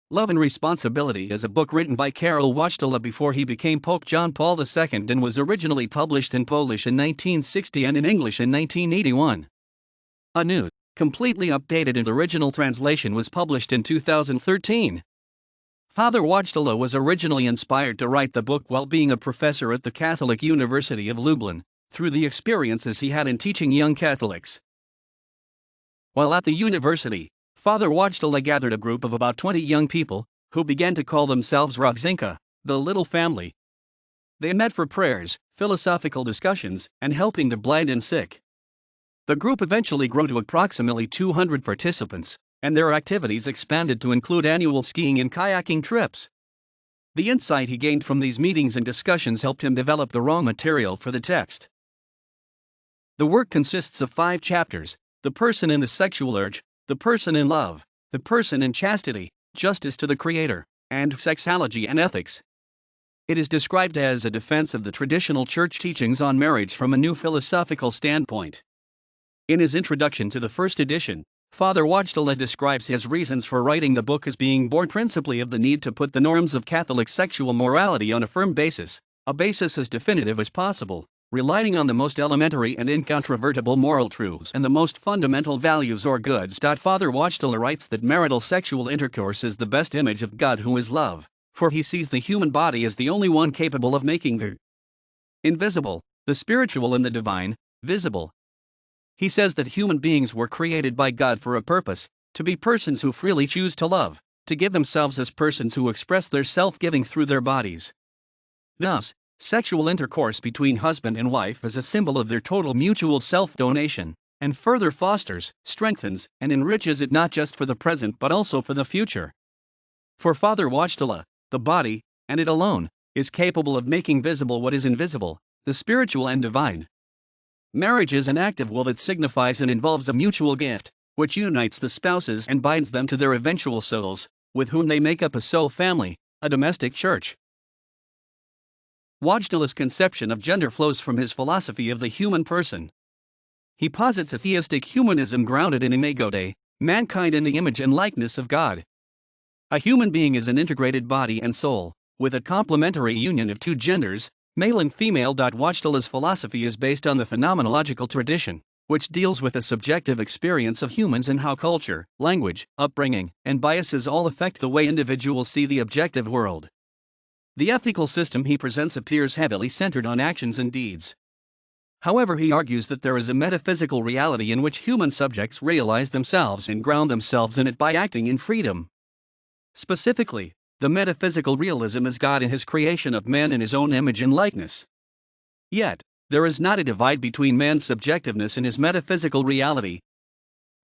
Love and Responsibility is a book written by Karol Wojtyła before he became Pope John Paul II and was originally published in Polish in 1960 and in English in 1981. A new, completely updated and original translation was published in 2013. Father Wojtyła was originally inspired to write the book while being a professor at the Catholic University of Lublin, through the experiences he had in teaching young Catholics. While at the university, Father Wojtyła gathered a group of about 20 young people, who began to call themselves Rodzinka, the little family. They met for prayers, philosophical discussions, and helping the blind and sick. The group eventually grew to approximately 200 participants, and their activities expanded to include annual skiing and kayaking trips. The insight he gained from these meetings and discussions helped him develop the raw material for the text. The work consists of 5 chapters: the person in the sexual urge, the person in love, the person in chastity, justice to the Creator, and sexology and ethics. It is described as a defense of the traditional church teachings on marriage from a new philosophical standpoint. In his introduction to the first edition, Father Wojtyła describes his reasons for writing the book as being born principally of the need to put the norms of Catholic sexual morality on a firm basis, a basis as definitive as possible, relying on the most elementary and incontrovertible moral truths and the most fundamental values or goods. Father Wojtyła writes that marital sexual intercourse is the best image of God, who is love, for he sees the human body as the only one capable of making the invisible, the spiritual and the divine, visible. He says that human beings were created by God for a purpose: to be persons who freely choose to love, to give themselves as persons who express their self-giving through their bodies. Thus, sexual intercourse between husband and wife is a symbol of their total mutual self-donation, and further fosters, strengthens, and enriches it not just for the present but also for the future. For Father Wojtyła, the body, and it alone, is capable of making visible what is invisible, the spiritual and divine. Marriage is an act of will that signifies and involves a mutual gift, which unites the spouses and binds them to their eventual souls, with whom they make up a soul family, a domestic church. Wojtyła's conception of gender flows from his philosophy of the human person. He posits a theistic humanism grounded in imago Dei, mankind in the image and likeness of God. A human being is an integrated body and soul, with a complementary union of 2 genders, male and female. Wojtyła's philosophy is based on the phenomenological tradition, which deals with the subjective experience of humans and how culture, language, upbringing, and biases all affect the way individuals see the objective world. The ethical system he presents appears heavily centered on actions and deeds. However, he argues that there is a metaphysical reality in which human subjects realize themselves and ground themselves in it by acting in freedom. Specifically, the metaphysical realism is God in his creation of man in his own image and likeness. Yet, there is not a divide between man's subjectiveness and his metaphysical reality.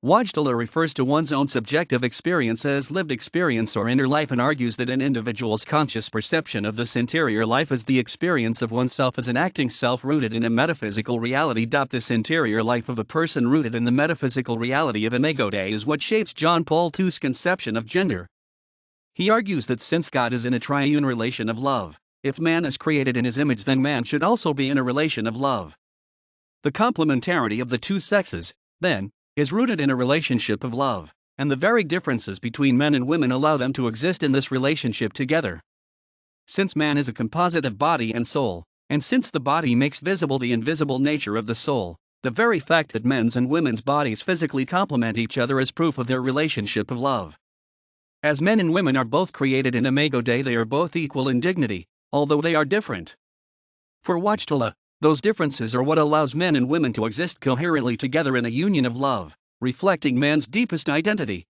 Wojtyła refers to one's own subjective experience as lived experience or inner life and argues that an individual's conscious perception of this interior life is the experience of oneself as an acting self rooted in a metaphysical reality. This interior life of a person rooted in the metaphysical reality of imago Dei is what shapes John Paul II's conception of gender. He argues that since God is in a triune relation of love, if man is created in his image, then man should also be in a relation of love. The complementarity of the 2 sexes, then, is rooted in a relationship of love, and the very differences between men and women allow them to exist in this relationship together. Since man is a composite of body and soul, and since the body makes visible the invisible nature of the soul, the very fact that men's and women's bodies physically complement each other is proof of their relationship of love. As men and women are both created in imago Dei, they are both equal in dignity, although they are different. For Wojtyła, those differences are what allows men and women to exist coherently together in a union of love, reflecting man's deepest identity.